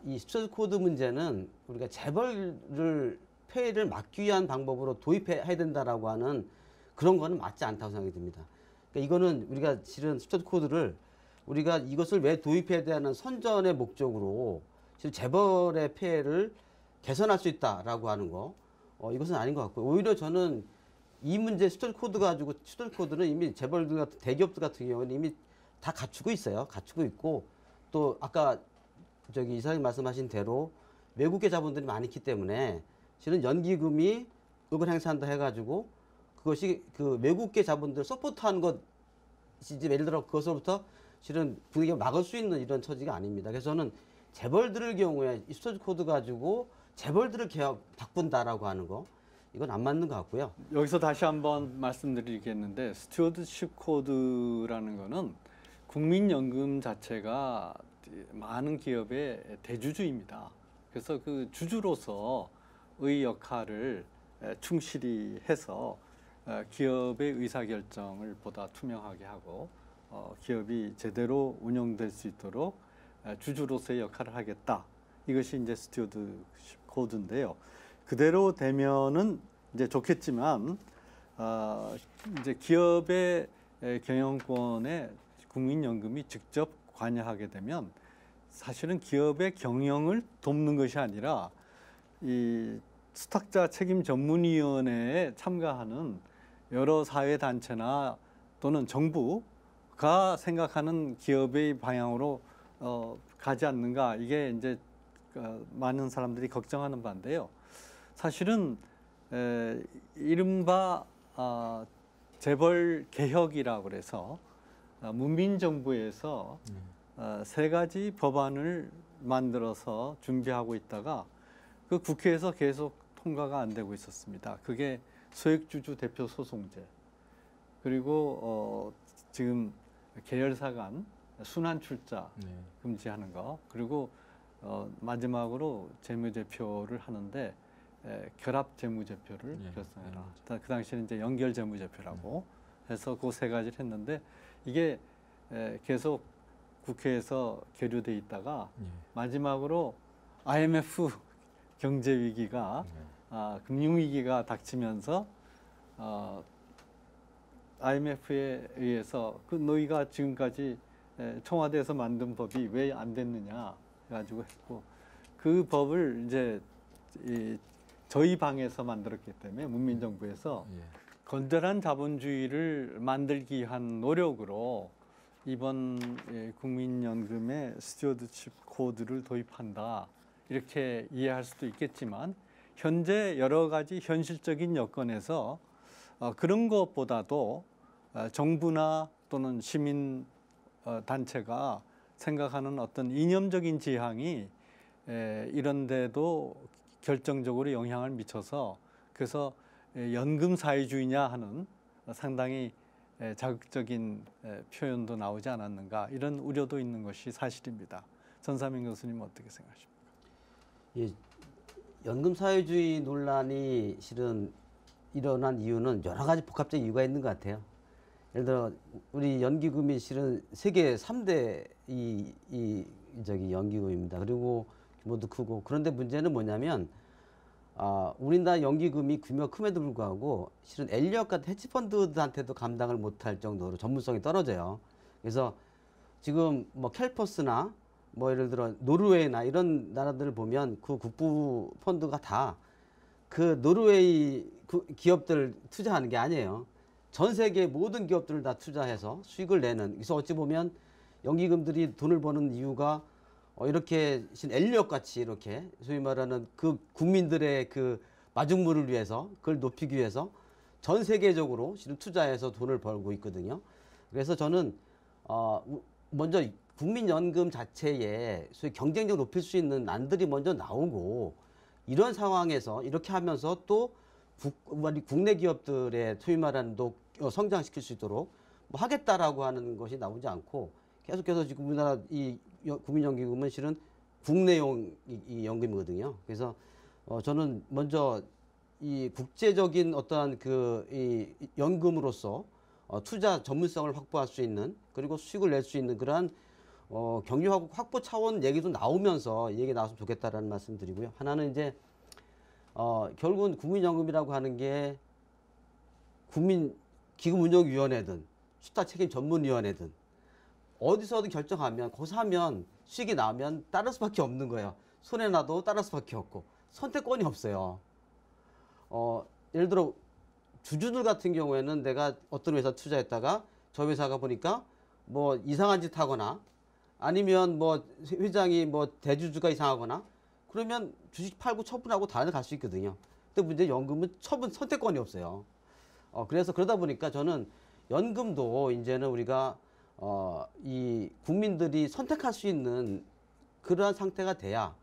이 스튜어드 코드 문제는 우리가 재벌을 폐해를 막기 위한 방법으로 도입해야 된다라고 하는 그런 거는 맞지 않다고 생각이 듭니다. 그러니까 이거는 우리가 실은 스튜어드 코드를 우리가 이것을 왜 도입해야 되는 선전의 목적으로 실은 재벌의 폐해를 개선할 수 있다라고 하는 거 이것은 아닌 것 같고요. 오히려 저는 이 문제 스튜어드 코드 가지고 스튜어드 코드는 이미 재벌들 같은 대기업들 같은 경우는 이미 다 갖추고 있어요. 갖추고 있고 또 아까 저기 이사님 말씀하신 대로 외국계 자본들이 많이 있기 때문에 실은 연기금이 이걸 행사한다 해가지고 그것이 그 외국계 자본들 서포트하는 것이 예를 들어 그것으로부터 실은 분위기가 막을 수 있는 이런 처지가 아닙니다. 그래서 저는 재벌들의 경우에 이 스튜어드 코드 가지고 재벌들을 바꾼다라고 하는 거 이건 안 맞는 것 같고요. 여기서 다시 한번 말씀드리겠는데 스튜어드십 코드라는 거는 국민연금 자체가 많은 기업의 대주주입니다. 그래서 그 주주로서의 역할을 충실히 해서 기업의 의사결정을 보다 투명하게 하고 기업이 제대로 운영될 수 있도록 주주로서의 역할을 하겠다. 이것이 이제 스튜어드십 코드인데요. 그대로 되면은 이제 좋겠지만 이제 기업의 경영권에 국민연금이 직접 관여하게 되면 사실은 기업의 경영을 돕는 것이 아니라 이 수탁자 책임 전문위원회에 참가하는 여러 사회단체나 또는 정부가 생각하는 기업의 방향으로 가지 않는가 이게 이제 많은 사람들이 걱정하는 바인데요. 사실은 이른바 재벌 개혁이라고 그래서 문민정부에서 세 가지 법안을 만들어서 준비하고 있다가 그 국회에서 계속 통과가 안 되고 있었습니다. 그게 소액주주 대표 소송제 그리고 지금 계열사 간 순환 출자 금지하는 거 그리고 마지막으로 재무제표를 하는데 결합 재무제표를 결성해라. 그 당시에는 이제 연결 재무제표라고 해서 그 세 가지를 했는데 이게 계속 국회에서 계류돼 있다가 마지막으로 IMF 경제 위기가 금융 위기가 닥치면서 IMF에 의해서 그 너희가 지금까지 청와대에서 만든 법이 왜 안 됐느냐 해가지고 했고 그 법을 이제 저희 방에서 만들었기 때문에 문민정부에서 건전한 자본주의를 만들기 위한 노력으로 이번 국민연금의 스튜어드십 코드를 도입한다 이렇게 이해할 수도 있겠지만 현재 여러 가지 현실적인 여건에서 그런 것보다도 정부나 또는 시민 단체가 생각하는 어떤 이념적인 지향이 이런 데도 결정적으로 영향을 미쳐서 그래서 연금 사회주의냐 하는 상당히 자극적인 표현도 나오지 않았는가 이런 우려도 있는 것이 사실입니다. 전사민 교수님 어떻게 생각하십니까? 예, 연금 사회주의 논란이 실은 일어난 이유는 여러 가지 복합적인 이유가 있는 것 같아요. 예를 들어 우리 연기금이 실은 세계 3대 저기 연기금입니다. 그리고 규모도 크고 그런데 문제는 뭐냐면 우리나라 연기금이 규모가 큼에도 불구하고 실은 엘리엇 같은 헤지펀드한테도 감당을 못할 정도로 전문성이 떨어져요. 그래서 지금 뭐 캘퍼스나 뭐 예를 들어 노르웨이나 이런 나라들을 보면 그 국부 펀드가 다 그 노르웨이 기업들 투자하는 게 아니에요. 전 세계 모든 기업들을 다 투자해서 수익을 내는. 그래서 어찌 보면 연기금들이 돈을 버는 이유가 이렇게 엘리엇 같이 이렇게 소위 말하는 그 국민들의 그 마중물을 위해서 그걸 높이기 위해서 전 세계적으로 지금 투자해서 돈을 벌고 있거든요. 그래서 저는 먼저 국민연금 자체에 소위 경쟁력 높일 수 있는 안들이 먼저 나오고 이런 상황에서 이렇게 하면서 또 국내 기업들의 소위 말하는 성장시킬 수 있도록 뭐 하겠다라고 하는 것이 나오지 않고 계속해서 지금 우리나라 이 국민연금은 실은 국내용 이 연금이거든요. 그래서 저는 먼저 이 국제적인 어떠한 이 연금으로서 투자 전문성을 확보할 수 있는 그리고 수익을 낼 수 있는 그러한 경유 확보 차원 얘기도 나오면서 얘기 나왔으면 좋겠다라는 말씀 드리고요. 하나는 이제 결국은 국민연금이라고 하는 게 국민기금운용위원회든 수탁책임전문위원회든 어디서든 결정하면 거기서 하면 수익이 나오면 따를 수밖에 없는 거예요. 손해나도 따를 수밖에 없고 선택권이 없어요. 예를 들어 주주들 같은 경우에는 내가 어떤 회사 투자했다가 저 회사가 보니까 뭐 이상한 짓 하거나 아니면 뭐 회장이 뭐 대주주가 이상하거나 그러면 주식 팔고 처분하고 다른 데 갈 수 있거든요. 근데 문제 연금은 선택권이 없어요. 그래서 그러다 보니까 저는 연금도 이제는 우리가 이 국민들이 선택할 수 있는 그러한 상태가 돼야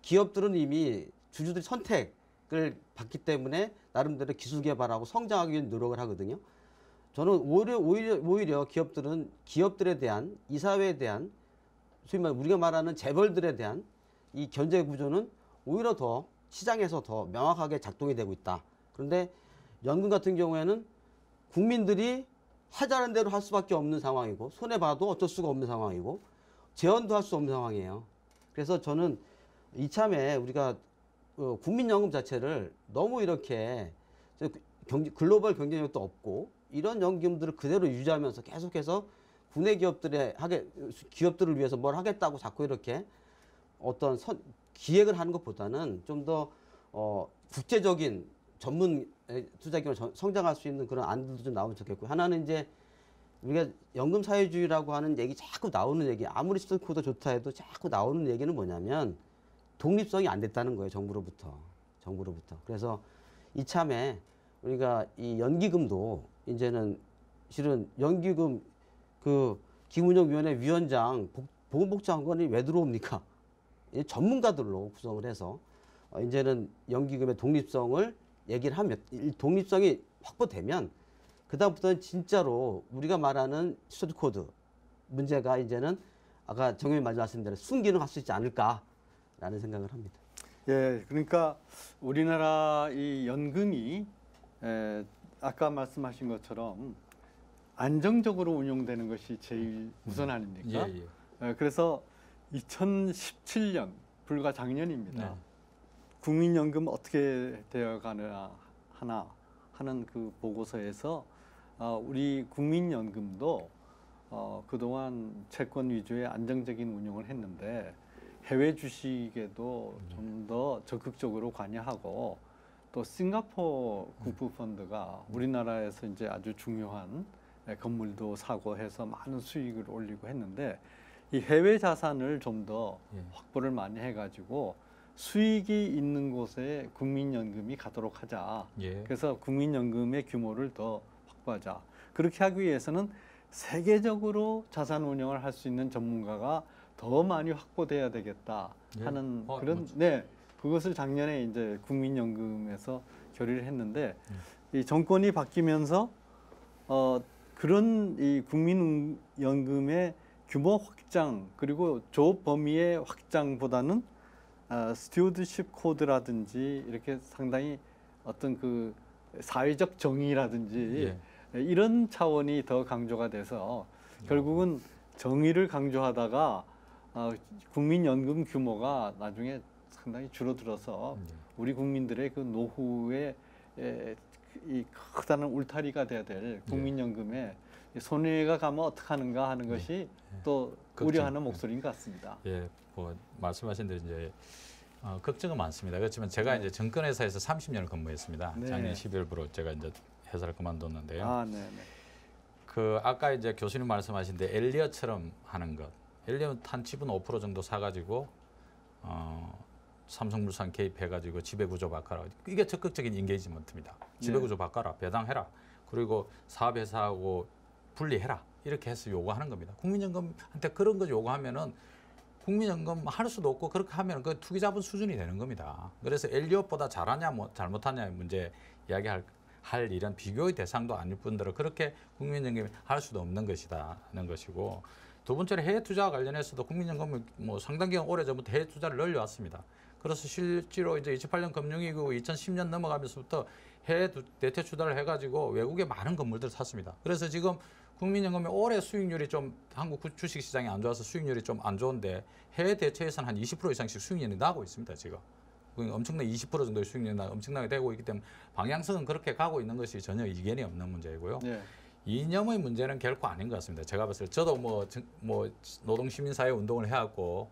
기업들은 이미 주주들이 선택을 받기 때문에 나름대로 기술 개발하고 성장하기 위한 노력을 하거든요. 저는 오히려 기업들에 대한 이 사회에 대한 소위 말 우리가 말하는 재벌들에 대한 이 견제 구조는 오히려 더 시장에서 더 명확하게 작동이 되고 있다. 그런데 연금 같은 경우에는 국민들이 하자는 대로 할 수밖에 없는 상황이고 손해봐도 어쩔 수가 없는 상황이고 제한도 할 수 없는 상황이에요. 그래서 저는 이참에 우리가 국민연금 자체를 너무 이렇게 글로벌 경쟁력도 없고 이런 연금들을 그대로 유지하면서 계속해서 국내 기업들을 위해서 뭘 하겠다고 자꾸 이렇게 어떤 기획을 하는 것보다는 좀 더 국제적인 전문 투자기관 성장할 수 있는 그런 안들도 좀 나오면 좋겠고 하나는 이제 우리가 연금 사회주의라고 하는 얘기 자꾸 나오는 얘기 아무리 스토커도 좋다 해도 자꾸 나오는 얘기는 뭐냐면 독립성이 안 됐다는 거예요. 정부로부터. 그래서 이참에 우리가 이 연기금도 이제는 실은 연기금 기금운용위원회 위원장 보건복지장관이 왜 들어옵니까? 전문가들로 구성을 해서 이제는 연기금의 독립성을 얘기를 하면 독립성이 확보되면 그다음부터는 진짜로 우리가 말하는 스토드 코드 문제가 이제는 아까 정의님 말씀하신 대로 순기능할 수 있지 않을까라는 생각을 합니다. 예, 그러니까 우리나라 이 연금이 아까 말씀하신 것처럼 안정적으로 운용되는 것이 제일 우선 아닙니까? 예. 그래서 2017년 불과 작년입니다. 네. 국민연금 어떻게 되어가나 하나 하는 그 보고서에서 우리 국민연금도 그동안 채권 위주의 안정적인 운용을 했는데 해외 주식에도 좀 더 적극적으로 관여하고 또 싱가포르 국부펀드가 우리나라에서 이제 아주 중요한 건물도 사고 해서 많은 수익을 올리고 했는데 이 해외 자산을 좀 더 확보를 많이 해가지고 수익이 있는 곳에 국민연금이 가도록 하자. 그래서 국민연금의 규모를 더 확보하자. 그렇게 하기 위해서는 세계적으로 자산 운영을 할 수 있는 전문가가 더 많이 확보돼야 되겠다 하는 그런 그것을 작년에 이제 국민연금에서 결의를 했는데 이 정권이 바뀌면서 그런 이 국민연금의 규모 확장 그리고 조업 범위의 확장보다는 스튜어드십 코드라든지 이렇게 상당히 어떤 그 사회적 정의라든지 이런 차원이 더 강조가 돼서 결국은 정의를 강조하다가 국민연금 규모가 나중에 상당히 줄어들어서 우리 국민들의 그 노후에 이 크다는 울타리가 돼야 될 국민연금에 손해가 가면 어떡하는가 하는 것이 또 우려하는 목소리인 것 같습니다. 예, 뭐 말씀하신 대로 이제 걱정은 많습니다. 그렇지만 제가 이제 정권회사에서 30년을 근무했습니다. 작년 12월부로 제가 이제 회사를 그만뒀는데요. 그 아까 이제 교수님 말씀하신 데 엘리엇처럼 하는 것. 엘리엇 한 지분 5% 정도 사가지고 삼성물산 개입해가지고 지배구조 바꿔라. 이게 적극적인 인게이지먼트입니다. 지배구조 바꿔라, 배당해라. 그리고 사업회사하고 분리해라. 이렇게 해서 요구하는 겁니다. 국민연금한테 그런 거 요구하면은 국민연금 할 수도 없고 그렇게 하면 그 투기자본 수준이 되는 겁니다. 그래서 엘리엇보다 잘하냐 뭐 잘못하냐의 문제 이야기할 이런 비교의 대상도 아닐 뿐더러 그렇게 국민연금이 할 수도 없는 것이다는 것이고, 두 번째로 해외 투자와 관련해서도 국민연금은 뭐 상당 기간 오래전부터 해외 투자를 늘려왔습니다. 그래서 실제로 이제 28년 금융위기 2010년 넘어가면서부터 해외 대체 투자를 해가지고 외국에 많은 건물들을 샀습니다. 그래서 지금 국민연금의 올해 수익률이 좀 한국 주식시장이 안 좋아서 수익률이 좀 안 좋은데 해외 대체에서는 한 20% 이상씩 수익률이 나고 있습니다. 지금. 엄청나게 20% 정도의 수익률이 엄청나게 되고 있기 때문에 방향성은 그렇게 가고 있는 것이 전혀 이견이 없는 문제이고요. 네. 이념의 문제는 결코 아닌 것 같습니다. 제가 봤을 때 저도 뭐 노동시민사회 운동을 해왔고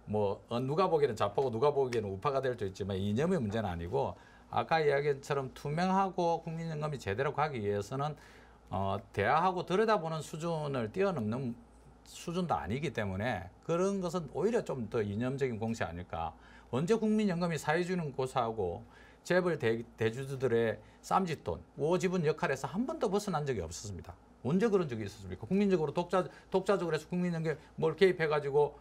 뭐 누가 보기에는 좌파고 누가 보기에는 우파가 될 수 있지만 이념의 문제는 아니고, 아까 이야기한 것처럼 투명하고 국민연금이 제대로 가기 위해서는 대화하고 들여다보는 수준을 뛰어넘는 수준도 아니기 때문에 그런 것은 오히려 좀 더 이념적인 공시 아닐까. 언제 국민연금이 사회주의는 고사하고 재벌 대주주들의 쌈짓돈, 우호지분 역할에서 한 번도 벗어난 적이 없었습니다. 언제 그런 적이 있었습니까? 국민적으로 독자적으로 해서 국민연금에 뭘 개입해가지고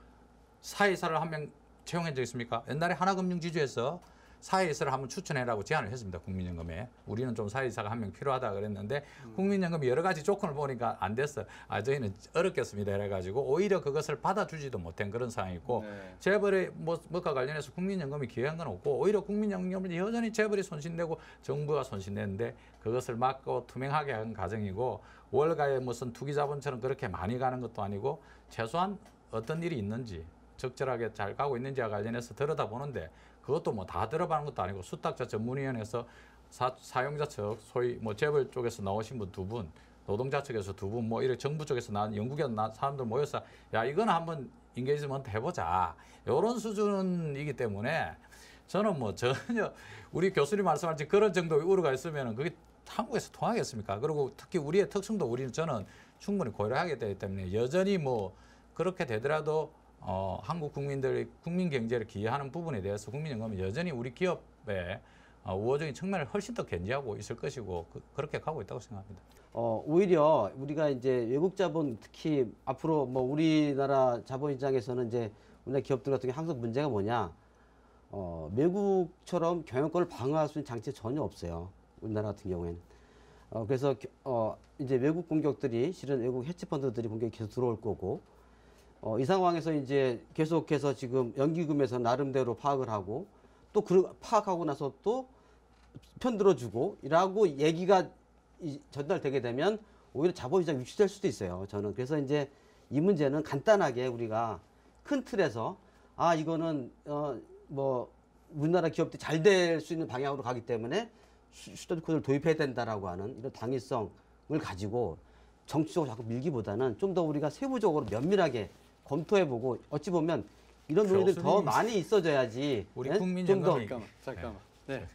사회이사를 한 명 채용한 적 있습니까? 옛날에 하나금융지주에서 사회이사를 한번 추천해라고 제안을 했습니다. 국민연금에. 우리는 좀 사회이사가 한 명 필요하다 그랬는데 국민연금이 여러 가지 조건을 보니까 안 됐어. 저희는 어렵겠습니다. 이래가지고 오히려 그것을 받아주지도 못한 그런 상황이고, 네. 재벌의 뭐과 관련해서 국민연금이 기여한 건 없고 오히려 국민연금은 여전히 재벌이 손실내고 정부가 손실내는데 그것을 막고 투명하게 한 과정이고, 월가의 무슨 투기자본처럼 그렇게 많이 가는 것도 아니고 최소한 어떤 일이 있는지 적절하게 잘 가고 있는지와 관련해서 들여다보는데 그것도 뭐 다 들어가는 것도 아니고 수탁자 전문위원회에서 사용자 측 소위 뭐 재벌 쪽에서 나오신 분 2분, 노동자 측에서 2분, 뭐 이렇게 정부 쪽에서 나온 영국에서 나온 사람들 모여서 야 이거는 한번 인게이지먼트 해보자 이런 수준이기 때문에 저는 뭐 전혀 우리 교수님 말씀하신 그런 정도의 우려가 있으면 그게 한국에서 통하겠습니까? 그리고 특히 우리의 특성도 저는 충분히 고려하게 되기 때문에 여전히 뭐 그렇게 되더라도 한국 국민들의 국민 경제를 기여하는 부분에 대해서 국민연금은 여전히 우리 기업의 우호적인 측면을 훨씬 더 견지하고 있을 것이고 그렇게 가고 있다고 생각합니다. 오히려 우리가 이제 외국 자본, 특히 앞으로 뭐 우리나라 자본 입장에서는 이제 우리나라 기업들 같은 게 항상 문제가 뭐냐, 외국처럼 경영권을 방어할 수 있는 장치가 전혀 없어요. 우리나라 같은 경우에는. 그래서 이제 외국 공격들이 실은 외국 해치펀드들이 공격이 계속 들어올 거고, 이 상황에서 이제 계속해서 지금 연기금에서 나름대로 파악을 하고 또 파악하고 나서 또 편들어주고 이라고 얘기가 전달되게 되면 오히려 자본시장 위축될 수도 있어요. 저는 그래서 이제 이 문제는 간단하게 우리가 큰 틀에서 이거는 뭐 우리나라 기업들이 잘 될 수 있는 방향으로 가기 때문에 슈터드 코드를 도입해야 된다라고 하는 이런 당위성을 가지고 정치적으로 자꾸 밀기보다는 좀 더 우리가 세부적으로 면밀하게 검토해보고, 어찌 보면 이런 논의들 더 많이 있어져야지. 우리 네? 국민연금이 잠깐만. 네.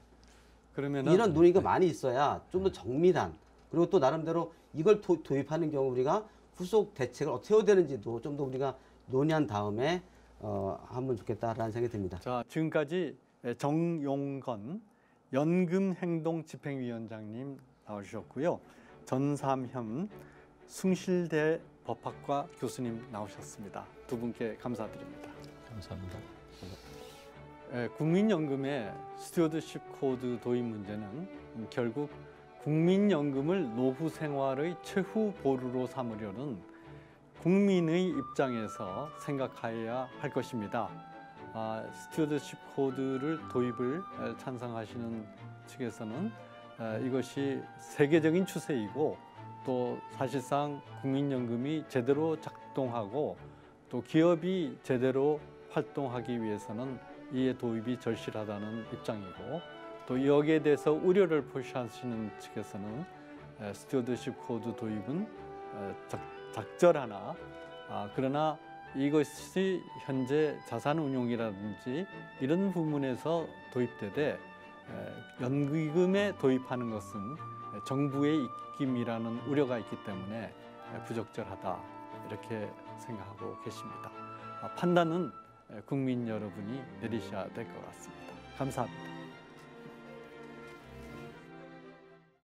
그러면은 이런 논의가 많이 있어야 좀 더 정밀한, 그리고 또 나름대로 이걸 도입하는 경우 우리가 후속 대책을 어떻게 해야 되는지도 좀 더 우리가 논의한 다음에 하면 좋겠다라는 생각이 듭니다. 자, 지금까지 정용건 연금행동집행위원장님 나오셨고요. 전삼현 숭실대 법학과 교수님 나오셨습니다. 두 분께 감사드립니다. 감사합니다. 국민연금의 스튜어드십 코드 도입 문제는 결국 국민연금을 노후 생활의 최후 보루로 삼으려는 국민의 입장에서 생각해야 할 것입니다. 스튜어드십 코드를 도입을 찬성하시는 측에서는 이것이 세계적인 추세이고 또 사실상 국민연금이 제대로 작동하고 또 기업이 제대로 활동하기 위해서는 이의 도입이 절실하다는 입장이고, 또 여기에 대해서 우려를 표시하시는 측에서는 스튜어드십 코드 도입은 적절하나 그러나 이것이 현재 자산운용이라든지 이런 부분에서 도입되되 연기금에 도입하는 것은 정부의 입김이라는 우려가 있기 때문에 부적절하다 이렇게 생각하고 계십니다. 판단은 국민 여러분이 내리셔야 될 것 같습니다. 감사합니다.